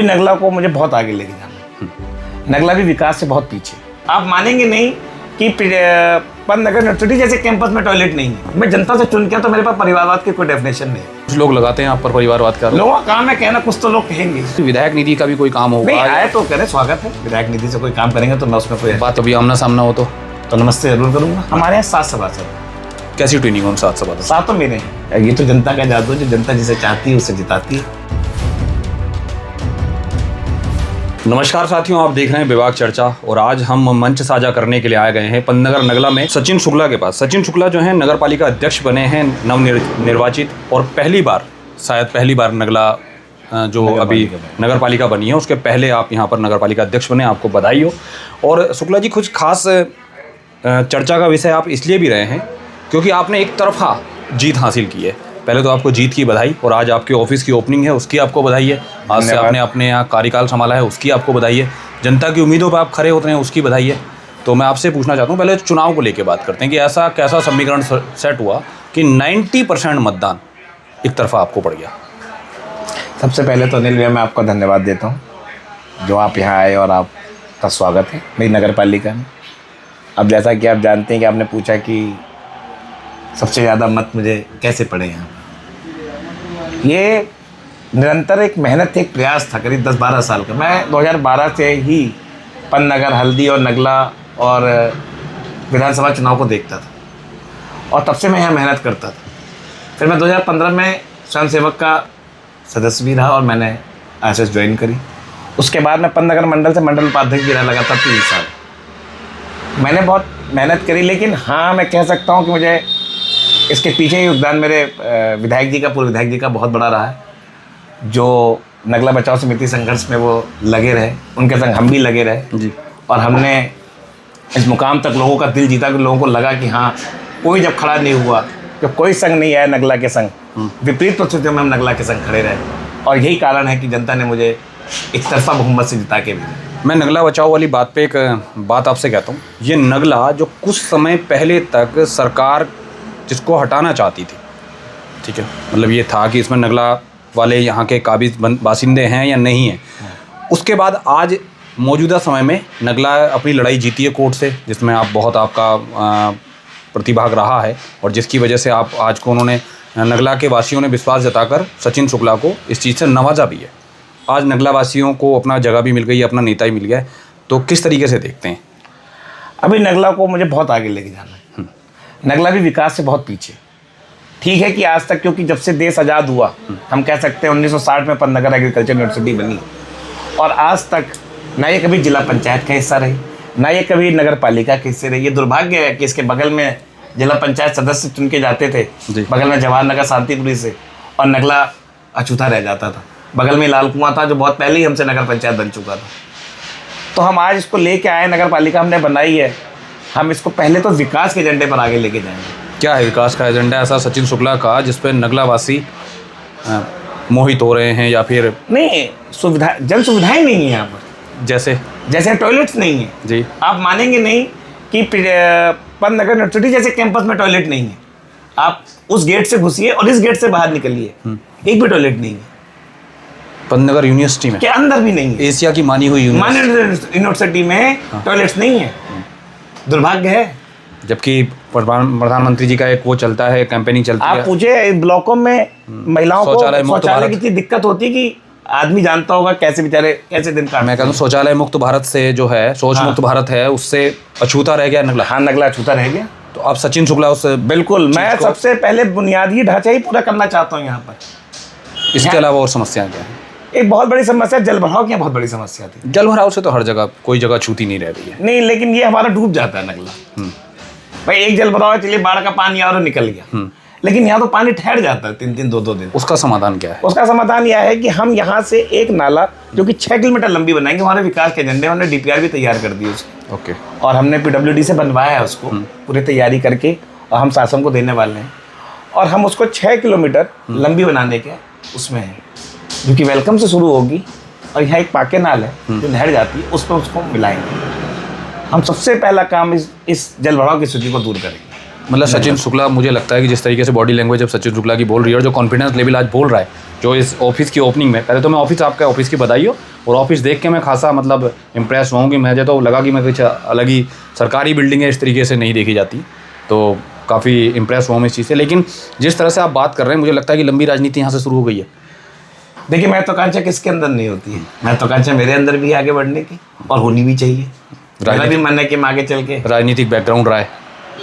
नगला को मुझे बहुत आगे लेके जाना है। नगला भी विकास से बहुत पीछे। आप मानेंगे नहीं कि पंतनगर यूनिवर्सिटी जैसे कैंपस में टॉयलेट नहीं है। मैं जनता से चुन के तो मेरे पास परिवारवाद की कोई डेफिनेशन नहीं है। कुछ लोग लगाते हैं आप पर परिवारवाद का। लोगों का काम है कहना, कुछ तो लोग कहेंगे। विधायक निधि का भी कोई काम होगा? नहीं आए तो करें, स्वागत है। विधायक निधि से कोई काम करेंगे तो मैं उसमें कोई बात अभी आमना सामना हो तो नमस्ते जरूर करूंगा। हमारे यहाँ 7 सभासद। कैसी ट्रेनिंग हो 7 सभासद? 7 तो मेरे हैं। ये तो जनता का जादू है, जो जनता जिसे चाहती है उसे जिताती है। नमस्कार साथियों, आप देख रहे हैं विभाग चर्चा और आज हम मंच साझा करने के लिए आए गए हैं पंतनगर नगला में सचिन शुक्ला के पास। सचिन शुक्ला जो हैं नगर पालिका अध्यक्ष बने हैं, नवनिर्वाचित, और पहली बार नगला जो अभी नगर पालिका बनी है उसके पहले आप यहाँ पर नगर पालिका अध्यक्ष बने, आपको बधाई हो। और शुक्ला जी, कुछ खास चर्चा का विषय आप इसलिए भी रहे हैं क्योंकि आपने एक तरफा जीत हासिल की है। पहले तो आपको जीत की बधाई, और आज आपके ऑफिस की ओपनिंग है उसकी आपको बधाई है। आज से आपने अपने यहाँ कार्यकाल संभाला है उसकी आपको बधाई है। जनता की उम्मीदों पर आप खरे होते हैं उसकी बधाई है। तो मैं आपसे पूछना चाहता हूँ, पहले चुनाव को लेकर बात करते हैं कि ऐसा कैसा समीकरण सेट हुआ कि 90% मतदान एक तरफा आपको पड़ गया। सबसे पहले तो अनिल भैया मैं आपका धन्यवाद देता हूँ जो आप यहाँ आए और आपका स्वागत है मेरी नगर पालिका में। अब जैसा कि आप जानते हैं कि आपने पूछा कि सबसे ज़्यादा मत मुझे कैसे पड़े यहाँ, ये निरंतर एक मेहनत थी, एक प्रयास था करीब 10-12 साल का। मैं 2012 से ही पंतनगर, हल्दी और नगला और विधानसभा चुनाव को देखता था और तब से मैं यहाँ मेहनत करता था। फिर मैं 2015 में स्वयंसेवक का सदस्य भी रहा और मैंने आरएसएस ज्वाइन करी। उसके बाद मैं पंतनगर मंडल से मंडल उपाध्यक्ष भी रहा लगातार 3 साल। मैंने बहुत मेहनत करी, लेकिन हाँ मैं कह सकता हूँ कि मुझे इसके पीछे योगदान मेरे विधायक जी का, पूर्व विधायक जी का बहुत बड़ा रहा है, जो नगला बचाओ समिति संघर्ष में वो लगे रहे, उनके संग हम भी लगे रहे जी। और हमने इस मुकाम तक लोगों का दिल जीता कि लोगों को लगा कि हाँ कोई जब खड़ा नहीं हुआ, जब कोई संग नहीं आया नगला के संग, विपरीत परिस्थितियों में हम नगला के संग खड़े रहे। और यही कारण है कि जनता ने मुझे एक तरफा बहुमत से जिता के भेजा। मैं नगला बचाओ वाली बात पे एक बात आपसे कहता हूँ। ये नगला जो कुछ समय पहले तक सरकार जिसको हटाना चाहती थी, ठीक है, मतलब ये था कि इसमें नगला वाले यहाँ के काबिज बासिंदे हैं या नहीं हैं, उसके बाद आज मौजूदा समय में नगला अपनी लड़ाई जीती है कोर्ट से, जिसमें आप बहुत आपका प्रतिभाग रहा है और जिसकी वजह से आप आज को उन्होंने नगला के वासियों ने विश्वास जताकर सचिन शुक्ला को इस चीज़ से नवाजा भी है। आज नगला वासियों को अपना जगह भी मिल गई, अपना नेता ही मिल गया है। तो किस तरीके से देखते हैं? अभी नगला को मुझे बहुत आगे लेके जाना है। नगला भी विकास से बहुत पीछे। ठीक है कि आज तक, क्योंकि जब से देश आज़ाद हुआ, हम कह सकते हैं 1960 में पंतनगर एग्रीकल्चर यूनिवर्सिटी बनी और आज तक ना ये कभी जिला पंचायत का हिस्सा रही, ना ये कभी नगर पालिका के हिस्से रही। ये दुर्भाग्य है कि इसके बगल में जिला पंचायत सदस्य चुन के जाते थे, बगल में जवाहर नगर शांतिपुरी से, और नगला अछूता रह जाता था। बगल में लाल कुआं था जो बहुत पहले ही हमसे नगर पंचायत बन चुका था। तो हम आज इसको लेके आए, नगर पालिका हमने बनाई है, हम इसको पहले तो विकास के एजेंडे पर आगे लेके जाएंगे। क्या है विकास का एजेंडा ऐसा सचिन शुक्ला का जिस पर नगलावासी मोहित हो रहे हैं, या फिर नहीं सुविधा, जन सुविधाएं नहीं है यहाँ पर। जैसे टॉयलेट्स नहीं है जी। आप मानेंगे नहीं कि पंतनगर यूनिवर्सिटी जैसे कैंपस में टॉयलेट नहीं है। आप उस गेट से घुसिए और इस गेट से बाहर निकलिए, एक भी टॉयलेट नहीं है। पंतनगर यूनिवर्सिटी में के अंदर भी नहीं है। एशिया की मानी हुई यूनिवर्सिटी में टॉयलेट्स नहीं है। दुर्भाग्य है। जबकि प्रधानमंत्री जी का एक वो चलता है, कैंपेनिंग चलती है। आप पूछे ब्लॉकों में महिलाओं को शौचालय की इतनी दिक्कत होती कि आदमी जानता होगा कैसे बेचारे कैसे दिन काटते। मैं कहता हूँ शौचालय मुक्त भारत से जो है, शौच मुक्त भारत है, उससे अछूता रह गया नगला। हाँ, नगला अछूता रह गया। तो आप सचिन शुक्ला उस बिल्कुल, मैं सबसे पहले बुनियादी ढांचा ही पूरा करना चाहता हूँ यहाँ पर। इसके अलावा और समस्याएं क्या है? एक बहुत बड़ी समस्या जल भराव की बहुत बड़ी समस्या थी। जल भराव से तो हर जगह कोई जगह छूती नहीं रह रही है। नहीं, लेकिन ये हमारा डूब जाता है नगला। भाई एक जल भराव है, चलिए बाढ़ का पानी आ रहा निकल गया, लेकिन यहाँ तो पानी ठहर जाता है 3-3, 2-2 दिन। उसका समाधान क्या है? उसका समाधान यह है कि हम यहाँ से एक नाला जो कि 6 किलोमीटर लंबी बनाएंगे। हमारे विकास के एजेंडे, हमने डीपीआर भी तैयार कर दी उसकी। ओके। और हमने पीडब्ल्यूडी से बनवाया है उसको पूरी तैयारी करके, और हम शासन को देने वाले हैं। और हम उसको 6 किलोमीटर लंबी बनाने के उसमें है, जो कि वेलकम से शुरू होगी और यहाँ एक पाके नाल है जो नहर जाती है, उस पर उसको मिलाएंगे। हम सबसे पहला काम इस जल भराव की स्थिति को दूर करेंगे। मतलब सचिन शुक्ला, मुझे लगता है कि जिस तरीके से बॉडी लैंग्वेज अब सचिन शुक्ला की बोल रही है और जो कॉन्फिडेंस लेवल आज बोल रहा है, जो इस ऑफिस की ओपनिंग में, पहले तो मैं ऑफिस, आपका ऑफिस की बधाई हो, और ऑफिस देख के मैं खासा मतलब इम्प्रेस हुआ हूँ कि मुझे तो लगा कि मैं कुछ अलग ही सरकारी बिल्डिंग है, इस तरीके से नहीं देखी जाती, तो काफ़ी इम्प्रेस हुआ हूँ इस चीज़ से। लेकिन जिस तरह से आप बात कर रहे हैं, मुझे लगता है कि लंबी राजनीति यहाँ से शुरू हो गई है। देखिए, महत्वाकांक्षा किसके अंदर नहीं होती है, महत्वाकांक्षा मेरे अंदर भी आगे बढ़ने की, और होनी भी चाहिए। मेरा भी मन है कि मैं आगे चल के, राजनीतिक बैकग्राउंड रहा है,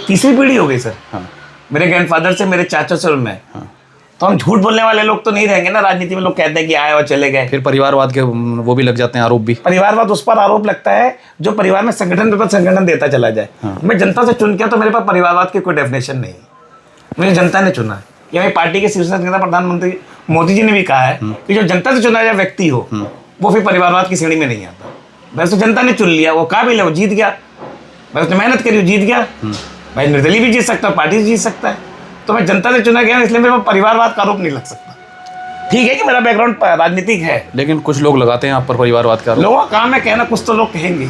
तीसरी पीढ़ी हो गई सर। हाँ। मेरे ग्रैंडफादर से, मेरे चाचा से और मैं, तो हम झूठ बोलने वाले लोग तो नहीं रहेंगे ना राजनीति में। लोग कहते हैं कि आए और चले गए, फिर परिवारवाद के वो भी लग जाते हैं आरोप भी। परिवारवाद उस पर आरोप लगता है जो परिवार में संगठन पे संगठन देता चला जाए। मैं जनता से चुन के, तो मेरे पास परिवारवाद की कोई डेफिनेशन नहीं है। मुझे जनता ने चुना है। ये मेरी पार्टी के शीर्ष नेता प्रधानमंत्री मोदी जी ने भी कहा है कि जो जनता से चुना जाए व्यक्ति हो, वो फिर परिवारवाद की श्रेणी में नहीं आता। वैसे जनता ने चुन लिया, वो काबिल है, वो जीत गया। वैसे उसने मेहनत करी, वो जीत गया। भाई निर्दलीय भी जीत सकता है, पार्टी से जीत सकता है। तो मैं जनता से चुना गया, इसलिए मेरे को परिवारवाद का आरोप नहीं लग सकता। ठीक है कि मेरा बैकग्राउंड राजनीतिक है, लेकिन कुछ लोग लगाते हैं आप पर परिवारवाद का आरोप। लोगों का काम है कहना, कुछ तो लोग कहेंगे।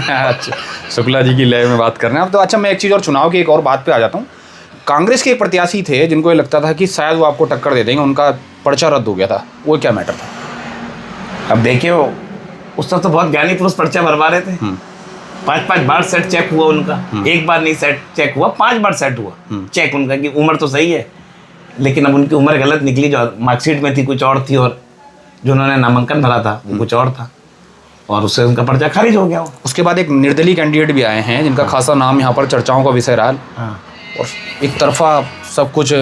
अच्छा, शुक्ला जी की लय में बात कर रहे हैं आप तो। अच्छा, मैं एक चीज़ और, चुनाव की एक और बात पे आ जाता हूँ। कांग्रेस के एक प्रत्याशी थे जिनको ये लगता था कि शायद वो आपको टक्कर दे देंगे, उनका पर्चा रद्द हो गया था, वो क्या मैटर था? अब देखिए, उस तरह तो बहुत ज्ञानी पुरुष पर्चा भरवा रहे थे। 5-5 बार सेट चेक हुआ उनका, एक बार नहीं सेट चेक हुआ, 5 बार सेट हुआ चेक उनका, कि उम्र तो सही है, लेकिन अब उनकी उम्र गलत निकली। जो मार्कशीट में थी कुछ और थी, और जो उन्होंने नामांकन भरा था वो कुछ और था, और उससे उनका पर्चा खारिज हो गया। उसके बाद एक निर्दलीय कैंडिडेट भी आए हैं जिनका खासा नाम यहाँ पर चर्चाओं का विषय रहा, और एक तरफा सब कुछ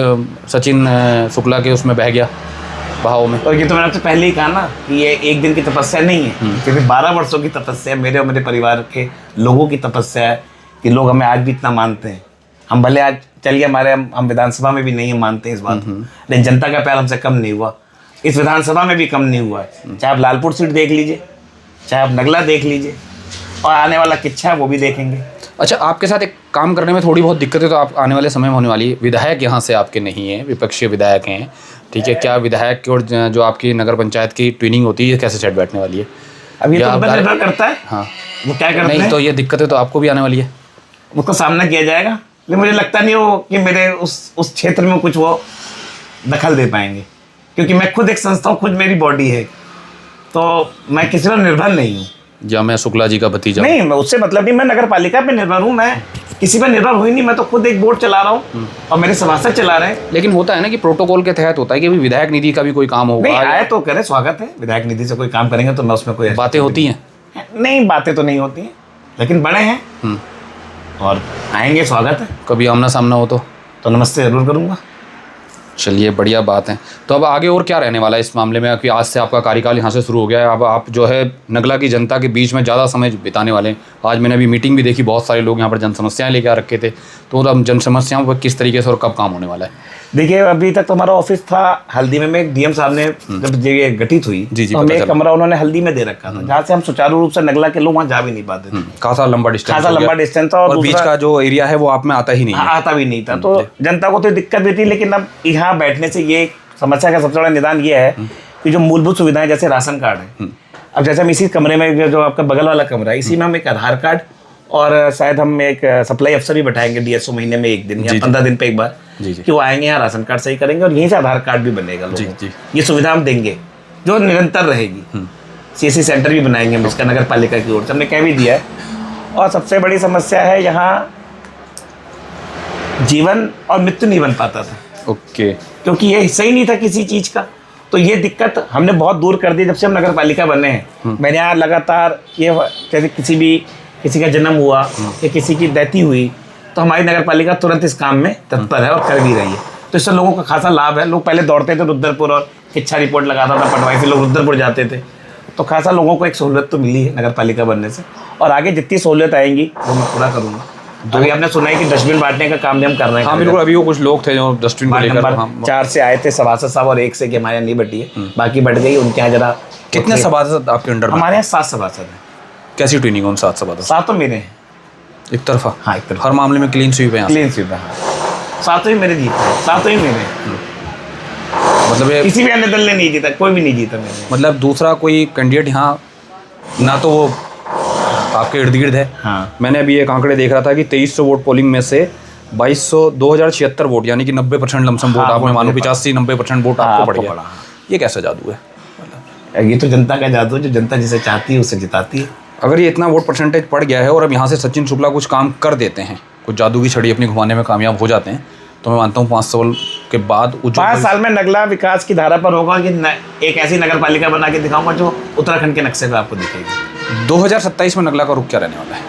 सचिन शुक्ला के उसमें बह गया, बहाव में। और ये तो मैंने आपसे पहले ही कहा ना कि ये एक दिन की तपस्या नहीं है, क्योंकि 12 वर्षों की तपस्या है, मेरे और मेरे परिवार के लोगों की तपस्या है, कि लोग हमें आज भी इतना मानते हैं। हम भले आज चलिए हमारे, हम विधानसभा में भी नहीं मानते हैं इस बात को, लेकिन जनता का प्यार हमसे कम नहीं हुआ, इस विधानसभा में भी कम नहीं हुआ है। चाहे आप लालपुर सीट देख लीजिए, चाहे आप नगला देख लीजिए, और आने वाला किच्छा है वो भी देखेंगे। अच्छा, आपके साथ एक काम करने में थोड़ी बहुत दिक्कतें तो आप आने वाले समय में होने वाली है। विधायक यहाँ से आपके नहीं हैं, विपक्षीय विधायक हैं, ठीक है। क्या विधायक की और जो आपकी नगर पंचायत की ट्विनिंग होती है, कैसे सेट बैठने वाली है? अब ये तो उन पर निर्भर करता है, हाँ, वो क्या करते हैं। नहीं तो ये दिक्कतें तो आपको भी आने वाली है, उसका सामना किया जाएगा, लेकिन मुझे लगता नहीं वो कि मेरे उस क्षेत्र में कुछ वो दखल दे पाएंगे, क्योंकि मैं खुद एक संस्था हूँ, खुद मेरी बॉडी है, तो मैं किसी पर निर्भर नहीं हूँ। या मैं शुक्ला जी का भतीजा नहीं, मैं उससे मतलब नहीं, मैं नगर पालिका पे निर्भर हूँ, मैं किसी पर निर्भर हुई नहीं। मैं तो खुद एक बोर्ड चला रहा हूँ और मेरे सभासद चला रहे हैं। लेकिन होता है ना कि प्रोटोकॉल के तहत होता है कि विधायक निधि का भी कोई काम होगा। नहीं आए तो करें, स्वागत है, विधायक निधि से कोई काम करेंगे तो मैं उसमें कोई बातें होती हैं? नहीं, बातें तो नहीं होती हैं, लेकिन बड़े हैं और आएंगे, स्वागत है। कभी आमना सामना हो तो नमस्ते जरूर करूँगा। चलिए, बढ़िया बात है। तो अब आगे और क्या रहने वाला है इस मामले में, कि आज से आपका कार्यकाल यहाँ से शुरू हो गया है, अब आप जो है नगला की जनता के बीच में ज़्यादा समय बिताने वाले हैं। आज मैंने अभी मीटिंग भी देखी, बहुत सारे लोग यहाँ पर जन समस्याएं लेके आ रखे थे, तो अब जन समस्याओं पर किस तरीके से और कब काम होने वाला है? देखिए, अभी तक तो हमारा ऑफिस था हल्दी में एक डीएम साहब ने जब ये गठित हुई, जी, तो हमें एक कमरा उन्होंने हल्दी में दे रखा था, जहाँ से हम सुचारू रूप से नगला के लोग वहाँ जा भी नहीं पाते थे। खासा लंबा डिस्टेंस था, और बीच का जो एरिया है वो आप में आता ही नहीं है। आता भी नहीं था, तो जनता को तो दिक्कत भी थी। लेकिन अब यहाँ बैठने से ये समस्या का सबसे बड़ा निदान ये है कि जो मूलभूत सुविधाएं जैसे राशन कार्ड है, अब जैसे हम इसी कमरे में, जो आपका बगल वाला कमरा है, इसी में हम एक आधार कार्ड और शायद हम एक सप्लाई अफसर भी बैठाएंगे डीएसओ महीने में एक दिन या 15 दिन पे एक बार, कि वो आएंगे यहाँ राशन कार्ड सही करेंगे और यहीं से आधार कार्ड भी बनेगा लोगों को। ये सुविधा हम देंगे जो निरंतर रहेगी। सीएससी सेंटर भी बनाएंगे हम इसका नगर पालिका की ओर से, हमने कह भी दिया है। और सबसे बड़ी समस्या है यहाँ जीवन और मृत्यु नहीं बन पाता था, ओके, क्योंकि ये हिस्सा ही नहीं था किसी चीज़ का। तो ये दिक्कत हमने बहुत दूर कर दी जब से हम नगर पालिका बने हैं। मैंने यहाँ लगातार ये, जैसे किसी का जन्म हुआ या किसी की डेथ हुई, तो हमारी नगर पालिका तुरंत इस काम में तत्पर है और कर भी रही है। तो इससे लोगों का खासा लाभ है। लोग पहले दौड़ते थे रुद्रपुर और किच्छा रिपोर्ट लगाता था पटवाई, फिर लोग रुद्रपुर जाते थे, तो खासा लोगों को एक सहूलियत तो मिली है नगर पालिका बनने से। और आगे जितनी सहूलियत आएंगी वो मैं पूरा करूँगा। अभी आपने सुना है कि डस्टबिन बांटने का काम भी हम कर रहे हैं। हाँ बिल्कुल, अभी वो कुछ लोग थे जो डस्टबिन को लेकर 4 से आए थे सभासद साहब, और 1 से कि हमारे यहाँ नहीं बटी है, बाकी बढ़ गई उनके यहाँ जरा। कितने सभासद आपके अंडर? हमारे यहाँ 7 सभासद हैं। कैसी ट्रेनिंग उन 7 सभासद? 7 तो मेरे हैं, एक तरफा। हाँ, एक तरफा। हर मामले में क्लीन स्वीप है? क्लीन स्वीप है, हाँ। 7 ही मेरे जीते हैं, 7 ही मेरे। मतलब किसी भी अन्य दल ने नहीं जीता, कोई भी नहीं जीता मेरे। मतलब दूसरा कोई कैंडिडेट यहाँ ना तो वो आपके इर्द गिर्द है। हाँ। मैंने अभी एक आंकड़े देख रहा था कि 2300 वोट पोलिंग में से 2076 वोट, यानी कि 90% लमसम वोट आप में मानो 85-90% वोट आपको पड़ गया। ये कैसा जादू है? ये तो जनता का जादू है, जो जनता जिसे चाहती है उसे जिताती है। अगर ये इतना वोट परसेंटेज पड़ गया है और अब यहाँ से सचिन शुक्ला कुछ काम कर देते हैं, कुछ जादू की छड़ी अपनी घुमाने में कामयाब हो जाते हैं, तो मैं मानता हूँ 5 साल के बाद 5 साल में नगला विकास की धारा पर होगा कि एक ऐसी नगर पालिका बना के दिखाऊंगा जो उत्तराखंड के नक्शे पे आपको दिखेगी। 2027 में नगला का रुख क्या रहने वाला है?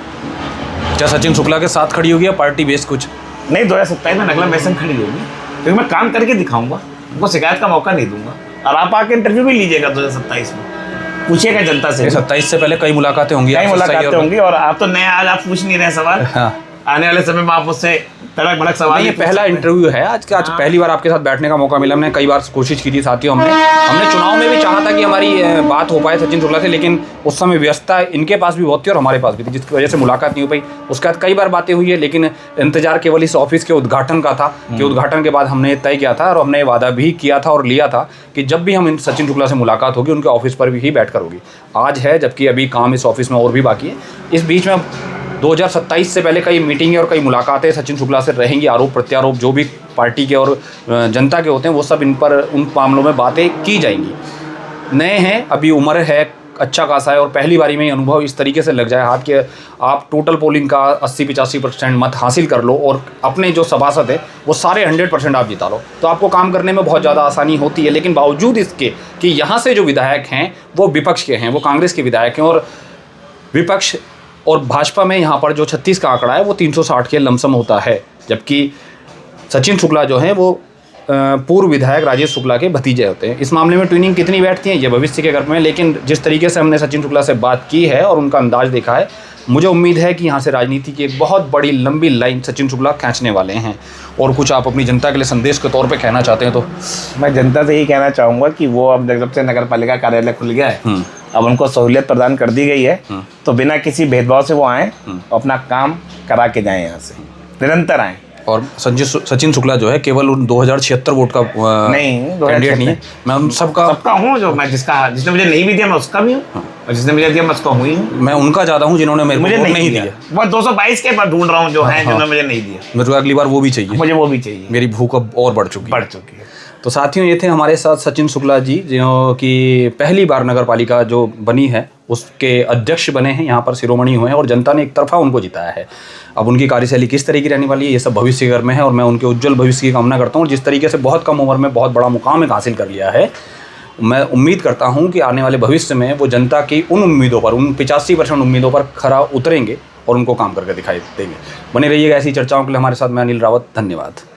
क्या सचिन शुक्ला के साथ खड़ी होगी या पार्टी बेस कुछ? नहीं, 2027 में नगला वैसे खड़ी होगी, क्योंकि मैं काम करके दिखाऊंगा, उनको शिकायत का मौका नहीं दूंगा। और आप आके इंटरव्यू भी लीजिएगा 2027 में, पूछिएगा जनता से। 27 से पहले कई मुलाकातें होंगी, और आप तो नए आज आप पूछ नहीं रहे सवाल। हाँ। आने वाले समय में आप मुझसे तड़क भड़क सवाल। ये पहला इंटरव्यू है आज पहली बार आपके साथ बैठने का मौका मिला। हमने कई बार कोशिश की थी साथियों, हमने चुनाव में भी चाहा था कि हमारी बात हो पाए सचिन शुक्ला से, लेकिन उस समय व्यस्तता इनके पास भी बहुत थी और हमारे पास भी थी, जिसकी वजह से मुलाकात नहीं हो पाई। उसके बाद कई बार बातें हुई है, लेकिन इंतजार केवल इस ऑफिस के उद्घाटन का था कि उद्घाटन के बाद हमने तय किया था और हमने वादा भी किया था और लिया था कि जब भी हम सचिन शुक्ला से मुलाकात होगी उनके ऑफिस पर भी ही बैठकर होगी। आज है, जबकि अभी काम इस ऑफिस में और भी बाकी है। इस बीच में 2027 से पहले कई मीटिंगें और कई मुलाकातें सचिन शुक्ला से रहेंगी। आरोप प्रत्यारोप जो भी पार्टी के और जनता के होते हैं वो सब इन पर उन मामलों में बातें की जाएंगी। नए हैं, अभी उम्र है अच्छा खासा है और पहली बारी में ही अनुभव इस तरीके से लग जाए हाथ के आप टोटल पोलिंग का 80-85% मत हासिल कर लो और अपने जो सभासद है वो सारे 100% आप जिता लो, तो आपको काम करने में बहुत ज़्यादा आसानी होती है। लेकिन बावजूद इसके कि यहाँ से जो विधायक हैं वो विपक्ष के हैं, वो कांग्रेस के विधायक हैं, और विपक्ष और भाजपा में यहाँ पर जो 36 का आंकड़ा है वो 360 के लमसम होता है, जबकि सचिन शुक्ला जो हैं वो पूर्व विधायक राजेश शुक्ला के भतीजे होते हैं। इस मामले में ट्विनिंग कितनी बैठती है ये भविष्य के गर्भ में, लेकिन जिस तरीके से हमने सचिन शुक्ला से बात की है और उनका अंदाज देखा है, मुझे उम्मीद है कि यहाँ से राजनीति की एक बहुत बड़ी लंबी लाइन सचिन शुक्ला खींचने वाले हैं। और कुछ आप अपनी जनता के लिए संदेश के तौर पे कहना चाहते हैं तो? मैं जनता से यही कहना चाहूँगा कि वो अब जब से नगर पालिका कार्यालय खुल गया है, अब उनको सहूलियत प्रदान कर दी गई है, तो बिना किसी भेदभाव से वो आएँ, अपना काम करा के जाएँ, यहाँ से निरंतर आएँ। और सचिन शुक्ला जो है केवल उन 2076 वोट का कैंडिडेट नहीं है, मैं उन सबका हूँ, जो मैं जिसने मुझे नहीं भी दिया मैं उसका भी हूँ, और जिसने मुझे दिया मैं उसका हूँ ही हूँ। मैं उनका ज़्यादा हूँ जिन्होंने मुझे नहीं दिया। मैं 222 के पर ढूंढ रहा हूँ जो है जिन्होंने मुझे नहीं दिया। मेरे को अगली बार वो भी चाहिए, मुझे वो भी चाहिए। मेरी भूख अब और बढ़ चुकी है। तो साथियों, ये थे हमारे साथ सचिन शुक्ला जी, जो कि पहली बार नगर पालिका जो बनी है उसके अध्यक्ष बने हैं, यहाँ पर शिरोमणि हुए हैं और जनता ने एक तरफा उनको जिताया है। अब उनकी कार्यशैली किस तरह की रहने वाली है ये सब भविष्य घर में है, और मैं उनके उज्जवल भविष्य की कामना करता हूँ। और जिस तरीके से बहुत कम उम्र में बहुत बड़ा मुकाम एक हासिल कर लिया है, मैं उम्मीद करता हूँ कि आने वाले भविष्य में वो जनता की उन उम्मीदों पर, उन 85% उम्मीदों पर खरा उतरेंगे और उनको काम करके दिखाई देंगे। बने रहिएगा ऐसी चर्चाओं के लिए हमारे साथ। मैं अनिल रावत, धन्यवाद।